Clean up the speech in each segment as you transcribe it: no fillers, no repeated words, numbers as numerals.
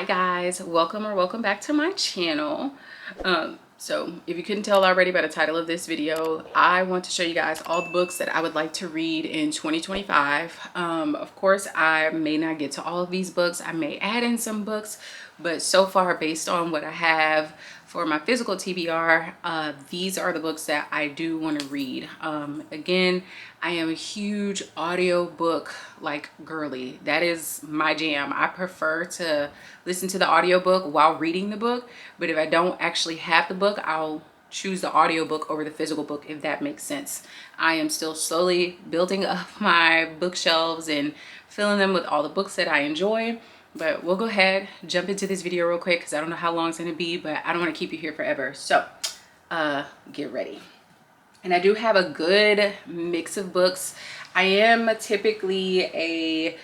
Hi guys, welcome back to my channel. So if you couldn't tell already by the title of this video, I want to show you guys all the books that I would like to read in 2025. Of course, I may not get to all of these books. I may add in some books, but so far, based on what I have for my physical TBR, these are the books that I do want to read. Again, I am a huge audiobook like girly. That is my jam. I prefer to listen to the audiobook while reading the book, but if I don't actually have the book, I'll choose the audiobook over the physical book, if that makes sense. I am still slowly building up my bookshelves and filling them with all the books that I enjoy. But we'll go ahead, jump into this video real quick because I don't know how long it's going to be, but I don't want to keep you here forever. So get ready. And I do have a good mix of books. I am typically a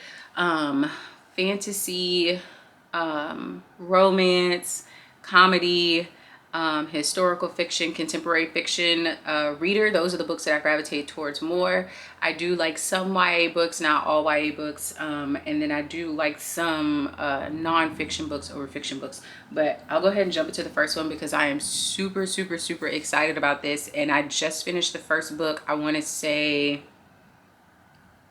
fantasy, romance, comedy, historical fiction, contemporary fiction reader. Those are the books that I gravitate towards more. I do like some YA books, not all YA books, and then I do like some non-fiction books over fiction books. But I'll go ahead and jump into the first one because I am super excited about this, and I just finished the first book, I want to say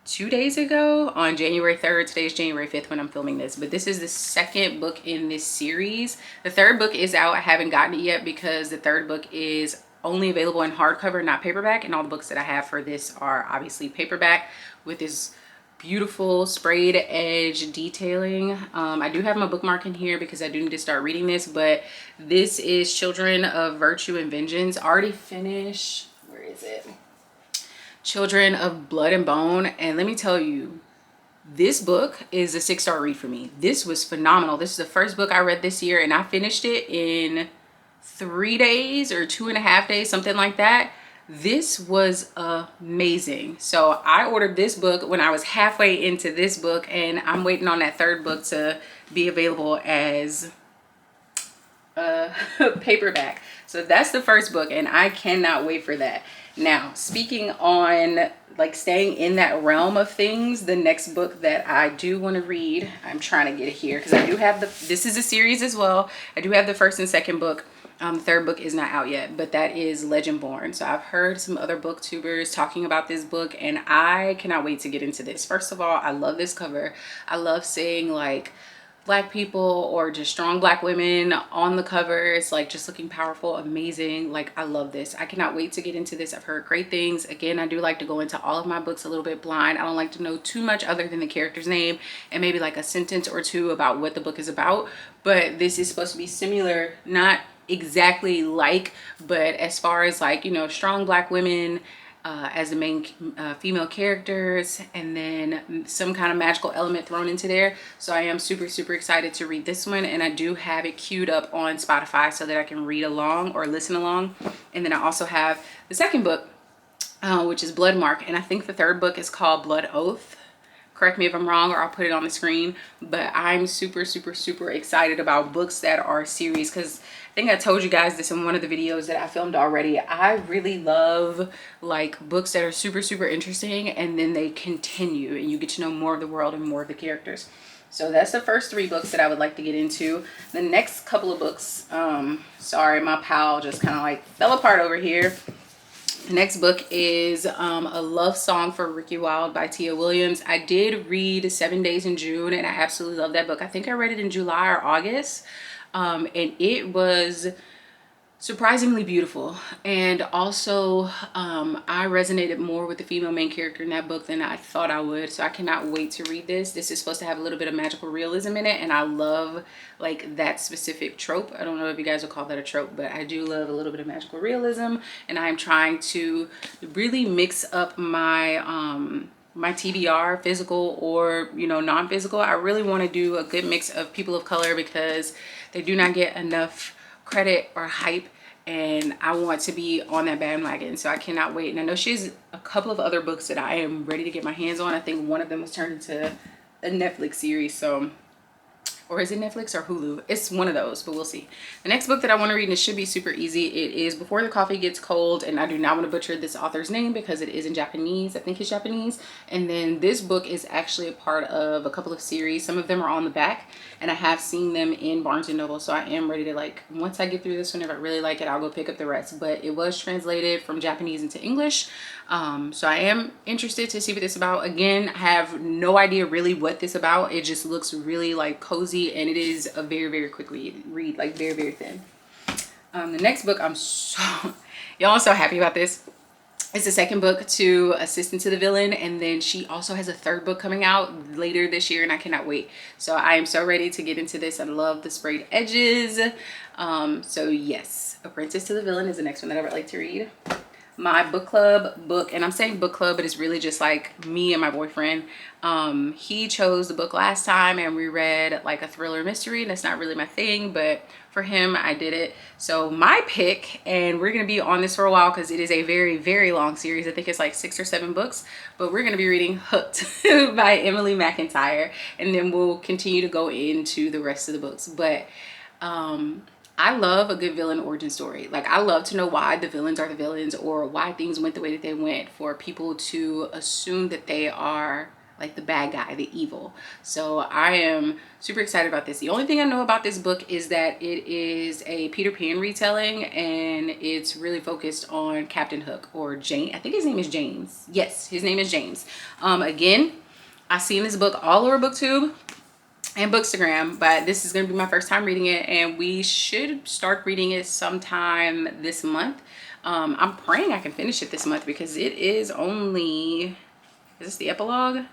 2 days ago, on January 3rd. Today's January 5th when I'm filming this, but this is the second book in this series. The third book is out. I haven't gotten it yet because the third book is only available in hardcover, not paperback, and all the books that I have for this are obviously paperback with this beautiful sprayed edge detailing. I do have my bookmark in here because I do need to start reading this, but this is Children of Virtue and Vengeance. Already finished. Where is it? Children of Blood and Bone. And let me tell you, this book is a 6-star read for me. This was phenomenal. This is the first book I read this year, and I finished it in 3 days or 2.5 days, something like that. This was amazing. So I ordered this book when I was halfway into this book, and I'm waiting on that third book to be available as paperback. So that's the first book, and I cannot wait for that. Now, speaking on like staying in that realm of things, the next book that I do want to read, I'm trying to get it here because I do have this is a series as well. I do have the first and second book. The third book is not out yet, but that is Legendborn. So I've heard some other booktubers talking about this book, and I cannot wait to get into this. First of all, I love this cover. I love seeing like Black people or just strong Black women on the cover. It's like just looking powerful, amazing. Like, I love this. I cannot wait to get into this. I've heard great things. Again, I do like to go into all of my books a little bit blind. I don't like to know too much other than the character's name and maybe like a sentence or two about what the book is about. But this is supposed to be similar, not exactly like, but as far as like, you know, strong Black women as the main female characters, and then some kind of magical element thrown into there. So I am super excited to read this one, and I do have it queued up on Spotify so that I can read along or listen along. And then I also have the second book, which is Bloodmark, and I think the third book is called Blood Oath. Correct me if I'm wrong, or I'll put it on the screen. But I'm super excited about books that are series, because I think I told you guys this in one of the videos that I filmed already. I really love like books that are super interesting, and then they continue and you get to know more of the world and more of the characters. So that's the first 3 books that I would like to get into. The next couple of books, sorry, my pile just kind of like fell apart over here. The next book is A Love Song for Ricky Wilde by Tia Williams. I did read 7 Days in June, and I absolutely love that book. I think I read it in July or August, and it was surprisingly beautiful. And also I resonated more with the female main character in that book than I thought I would. So I cannot wait to read this. This is supposed to have a little bit of magical realism in it, and I love like that specific trope. I don't know if you guys will call that a trope, but I do love a little bit of magical realism, and I'm trying to really mix up my my TBR, physical or, you know, non-physical. I really want to do a good mix of people of color because they do not get enough credit or hype, and I want to be on that bandwagon. So I cannot wait. And I know she has a couple of other books that I am ready to get my hands on. I think one of them was turned into a Netflix series, so or is it Netflix or Hulu? It's one of those, but we'll see. The next book that I want to read, and it should be super easy, it is Before the Coffee Gets Cold, and I do not want to butcher this author's name because it is in Japanese. I think it's Japanese. And then this book is actually a part of a couple of series. Some of them are on the back, and I have seen them in Barnes & Noble, so I am ready to, like, once I get through this one, if I really like it, I'll go pick up the rest. But it was translated from Japanese into English, so I am interested to see what this is about. Again, I have no idea really what this is about. It just looks really like cozy, and it is a very, very quick read, like very, very thin. The next book, y'all, I'm so happy about this. It's the second book to Assistant to the Villain, and then she also has a third book coming out later this year, and I cannot wait. So I am so ready to get into this. I love the sprayed edges. So yes, Apprentice to the Villain is the next one that I would like to read. My book club book, and I'm saying book club, but it's really just like me and my boyfriend. He chose the book last time, and we read like a thriller mystery, and that's not really my thing, but for him I did it. So my pick, and we're gonna be on this for a while because it is a very, very long series. I think it's like 6 or 7 books, but we're gonna be reading Hooked by Emily McIntyre, and then we'll continue to go into the rest of the books. But I love a good villain origin story. Like, I love to know why the villains are the villains, or why things went the way that they went, for people to assume that they are like the bad guy, the evil. So I am super excited about this. The only thing I know about this book is that it is a Peter Pan retelling, and it's really focused on Captain Hook, or Jane. I think his name is James. Yes, his name is James. Again, I've seen this book all over BookTube and Bookstagram, but this is going to be my first time reading it, and we should start reading it sometime this month. I'm praying I can finish it this month because it is only, is this the epilogue?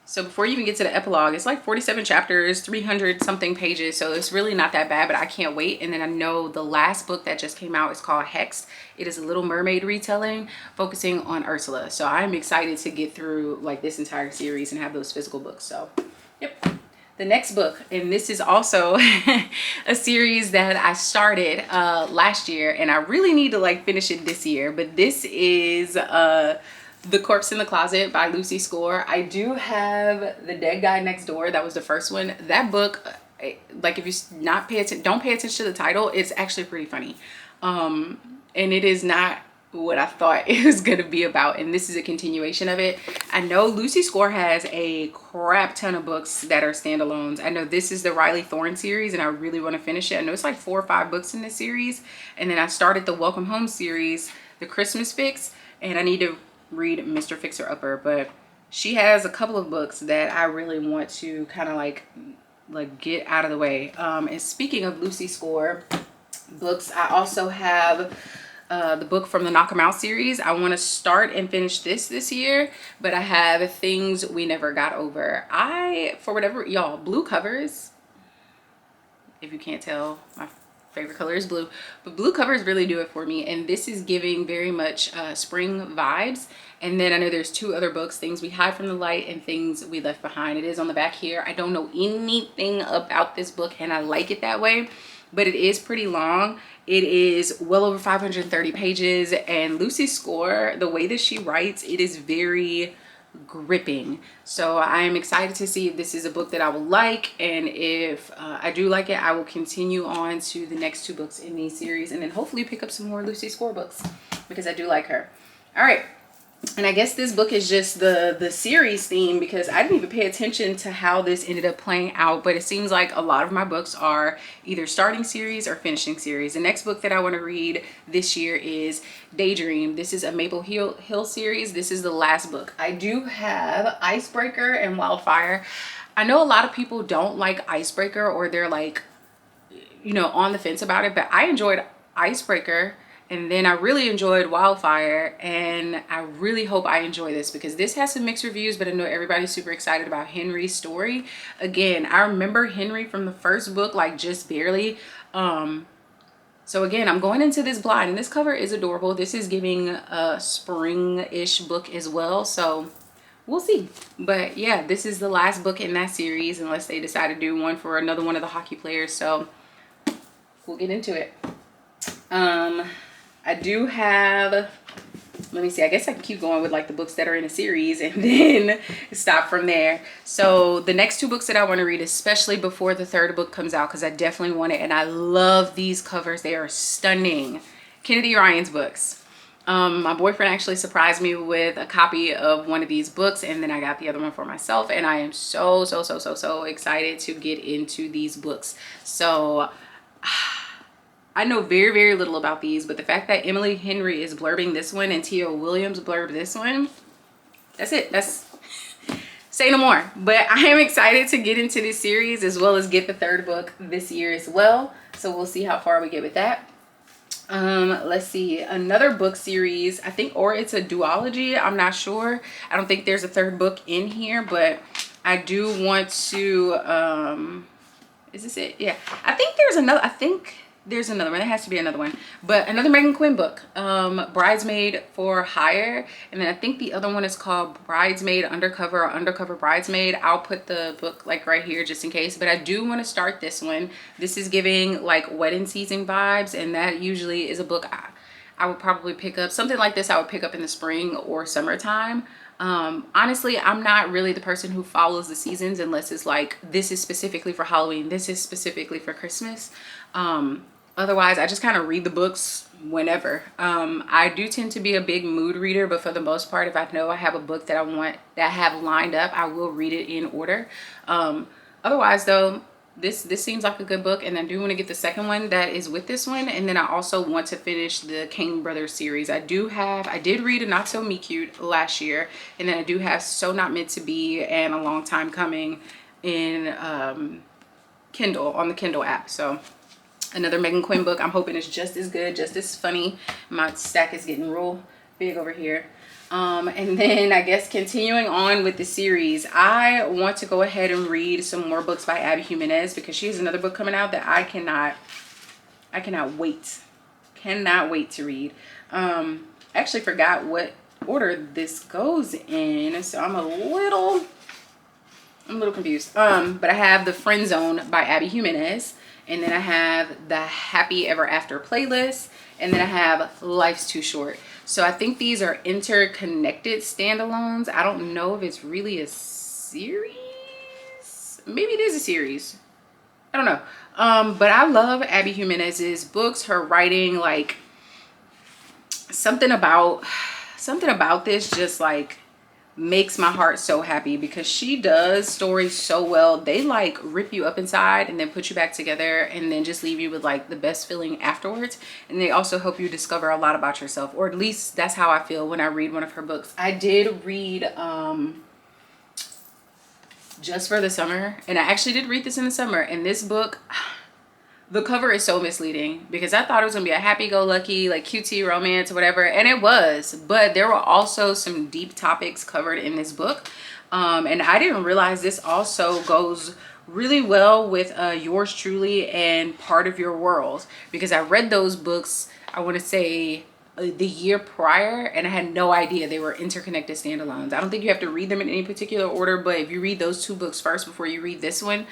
So before you even get to the epilogue, it's like 47 chapters, 300 something pages, so it's really not that bad, but I can't wait. And then I know the last book that just came out is called Hexed. It is a Little Mermaid retelling focusing on Ursula, so I'm excited to get through like this entire series and have those physical books. So yep. The next book, and this is also a series that I started last year, and I really need to like finish it this year, but this is The Corpse in the Closet by Lucy Score. I do have The Dead Guy Next Door. That was the first one. That book, like, if you don't pay attention to the title, it's actually pretty funny. And it is not what I thought it was going to be about, and this is a continuation of it. I know Lucy Score has a crap ton of books that are standalones. I know this is the Riley Thorne series, and I really want to finish it. I know it's like 4 or 5 books in this series, and then I started the Welcome Home series, The Christmas Fix, and I need to read Mr. Fixer Upper. But she has a couple of books that I really want to kind of like get out of the way. And speaking of Lucy Score books, I also have the book from the Knock 'Em Out series. I want to start and finish this year, but I have Things We Never Got Over. For whatever, y'all, blue covers, if you can't tell, my favorite color is blue, but blue covers really do it for me, and this is giving very much spring vibes. And then I know there's 2 other books, Things We Hide from the Light and Things We Left Behind. It is on the back here. I don't know anything about this book, and I like it that way, but it is pretty long. It is well over 530 pages, and Lucy Score, the way that she writes, it is very gripping. So I'm excited to see if this is a book that I will like, and if I do like it, I will continue on to the next 2 books in the series, and then hopefully pick up some more Lucy Score books because I do like her. All right. And I guess this book is just the series theme, because I didn't even pay attention to how this ended up playing out, but it seems like a lot of my books are either starting series or finishing series. The next book that I want to read this year is Daydream. This is a Maple Hill series. This is the last book. I do have Icebreaker and Wildfire. I know a lot of people don't like Icebreaker, or they're like, you know, on the fence about it, but I enjoyed Icebreaker, and then I really enjoyed Wildfire, and I really hope I enjoy this because this has some mixed reviews, but I know everybody's super excited about Henry's story. Again, I remember Henry from the first book, like just barely. So again, I'm going into this blind, and this cover is adorable. This is giving a spring-ish book as well, so we'll see. But yeah, this is the last book in that series, unless they decide to do one for another one of the hockey players, so we'll get into it. I do have let me see, I guess I can keep going with like the books that are in a series and then stop from there. So the next two books that I want to read, especially before the third book comes out, because I definitely want it, and I love these covers, they are stunning. Kennedy Ryan's books. My boyfriend actually surprised me with a copy of one of these books, and then I got the other one for myself, and I am so excited to get into these books. So I know very little about these, but the fact that Emily Henry is blurbing this one and Tia Williams blurbed this one, that's it. That's, say no more. But I am excited to get into this series, as well as get the third book this year as well. So we'll see how far we get with that. Let's see, another book series, I think, or it's a duology, I'm not sure. I don't think there's a third book in here, but I do want to, is this it? Yeah, I think there's another one. There has to be another one, but another Megan Quinn book, Bridesmaid for Hire, and then I think the other one is called Bridesmaid Undercover or Undercover Bridesmaid. I'll put the book like right here just in case, but I do want to start this one. This is giving like wedding season vibes, and that usually is a book I would probably pick up. Something like this I would pick up in the spring or summertime. Honestly, I'm not really the person who follows the seasons unless it's like, this is specifically for Halloween, this is specifically for Christmas. Otherwise, I just kind of read the books whenever. I do tend to be a big mood reader, but for the most part, if I know I have a book that I have lined up, I will read it in order. Otherwise though, this seems like a good book, and I do want to get the second one that is with this one, and then I also want to finish the Kane Brothers series. I did read a Not So Me Cute last year, and then I do have So Not Meant to Be and A Long Time Coming in Kindle, on the Kindle app. So another Megan Quinn book. I'm hoping it's just as good, just as funny. My stack is getting real big over here. And then I guess continuing on with the series, I want to go ahead and read some more books by Abby Jimenez, because she has another book coming out that I cannot wait to read. I actually forgot what order this goes in, so I'm a little confused. But I have The Friend Zone by Abby Jimenez, and then I have the Happy Ever After playlist, and then I have Life's Too Short. So I think these are interconnected standalones. I don't know if it's really a series. Maybe it is a series. I don't know. But I love Abby Jimenez's books, her writing, like something about this just like makes my heart so happy, because she does stories so well. They like rip you up inside and then put you back together and then just leave you with like the best feeling afterwards. And they also help you discover a lot about yourself, or at least that's how I feel when I read one of her books. I did read Just for the Summer, and I actually did read this in the summer, and this book, the cover is so misleading, because I thought it was gonna be a happy-go-lucky, like cutesy romance or whatever, and it was, but there were also some deep topics covered in this book. And I didn't realize this also goes really well with Yours Truly and Part of Your World, because I read those books, I want to say the year prior, and I had no idea they were interconnected standalones. I don't think you have to read them in any particular order, but if you read those two books first before you read this one,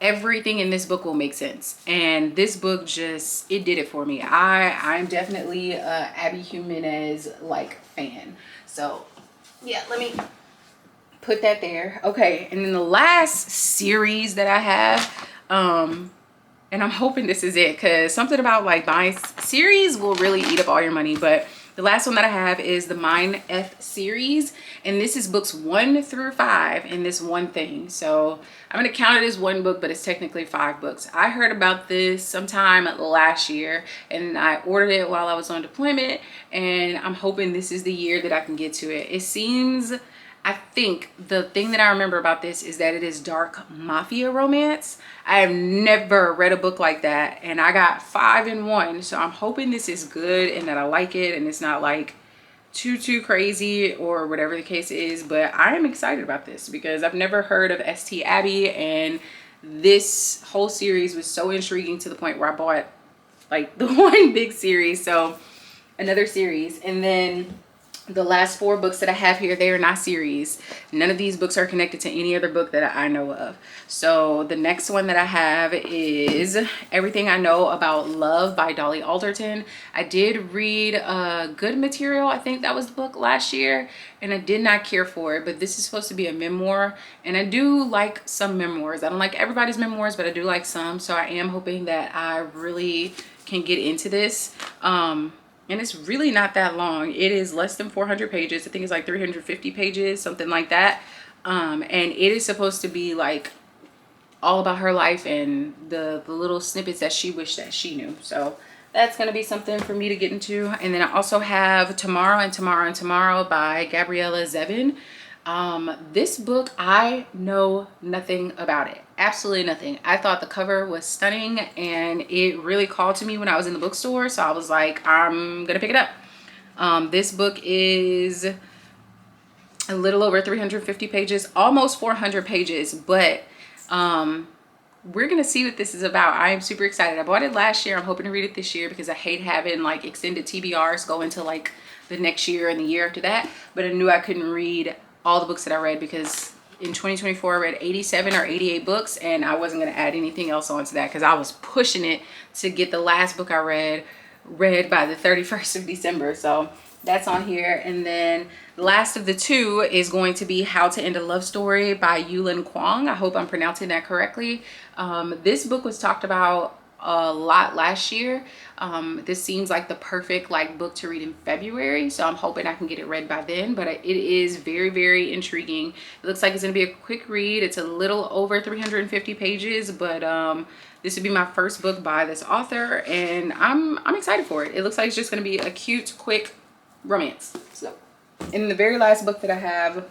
everything in this book will make sense. And this book just, it did it for me. I'm definitely a Abby Jimenez like fan. So yeah, let me put that there. Okay, and then the last series that I have, and I'm hoping this is it, because something about like buying series will really eat up all your money, but the last one that I have is the Mine F series, and this is books 1 through 5 in this one thing. So I'm gonna count it as one book, but it's technically 5 books. I heard about this sometime last year, and I ordered it while I was on deployment, and I'm hoping this is the year that I can get to it. It seems, I think the thing that I remember about this is that it is dark mafia romance. I have never read a book like that, and I got 5 in 1. So I'm hoping this is good and that I like it and it's not like too crazy or whatever the case is. But I am excited about this because I've never heard of St. Abbey, and this whole series was so intriguing to the point where I bought like the one big series. So another series. And then The last 4 books that I have here, they are not series. None of these books are connected to any other book that I know of. So the next one that I have is Everything I Know About Love by Dolly Alderton. I did read Good Material, I think that was the book, last year, and I did not care for it, but this is supposed to be a memoir, and I do like some memoirs. I don't like everybody's memoirs, but I do like some, so I am hoping that I really can get into this. And it's really not that long. It is less than 400 pages. I think it's like 350 pages, something like that. And it is supposed to be like all about her life and the little snippets that she wished that she knew. So that's going to be something for me to get into. And then I also have Tomorrow and Tomorrow and Tomorrow by Gabriella Zevin. This book, I know nothing about it. Absolutely nothing. I thought the cover was stunning and it really called to me when I was in the bookstore. So I was like, I'm going to pick it up. This book is a little over 350 pages, almost 400 pages, but we're gonna see what this is about. I am super excited. I bought it last year. I'm hoping to read it this year because I hate having like extended TBRs go into like the next year and the year after that. But I knew I couldn't read all the books that I read because in 2024 I read 87 or 88 books, and I wasn't gonna add anything else onto that because I was pushing it to get the last book I read by the 31st of December. So that's on here. And then the last of the 2 is going to be How to End a Love Story by Yulin Kwong. I hope I'm pronouncing that correctly. This book was talked about a lot last year. This seems like the perfect like book to read in February, so I'm hoping I can get it read by then. But it is very, very intriguing. It looks like it's going to be a quick read. It's a little over 350 pages, but this would be my first book by this author, and I'm excited for it. It looks like it's just going to be a cute, quick romance. So, in the very last book that I have,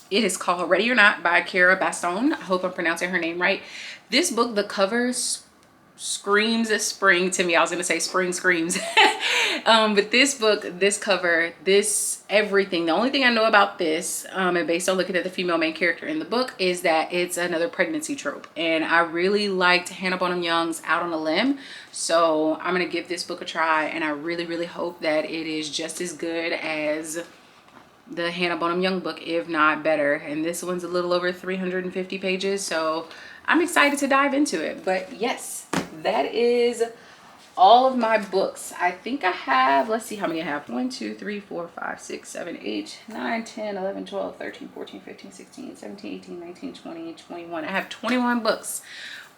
it is called Ready or Not by Cara Baston. I hope I'm pronouncing her name right. This book, the cover screams spring to me. I was gonna say spring screams. But this book, this cover, this everything, the only thing I know about this, and based on looking at the female main character in the book, is that it's another pregnancy trope. And I really liked Hannah Bonham Young's Out on a Limb, so I'm gonna give this book a try, and I really, really hope that it is just as good as the Hannah Bonham Young book, if not better. And this one's a little over 350 pages, so I'm excited to dive into it. But yes, that is all of my books. I think I have, let's see how many I have. 1, 2, 3, 4, 5, 6, 7, 8, 9, 10, 11, 12, 13, 14, 15, 16, 17, 18, 19, 20, 21. I have 21 books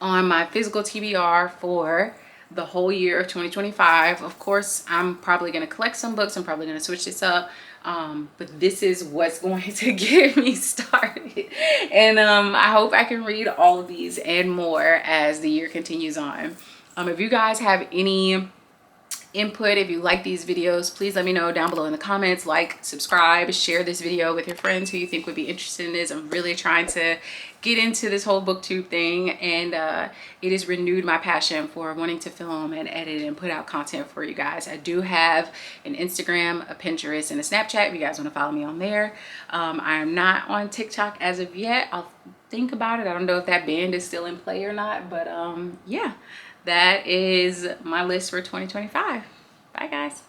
on my physical TBR for the whole year of 2025. Of course, I'm probably going to collect some books. I'm probably going to switch this up. But this is what's going to get me started. And I hope I can read all of these and more as the year continues on. If you guys have any input, if you like these videos, please let me know down below in the comments. Like, subscribe, share this video with your friends who you think would be interested in this. I'm really trying to get into this whole booktube thing, and it has renewed my passion for wanting to film and edit and put out content for you guys. I do have an Instagram, a Pinterest, and a Snapchat if you guys want to follow me on there. I am not on TikTok as of yet. I'll think about it. I don't know if that band is still in play or not, but yeah, that is my list for 2025. Bye guys.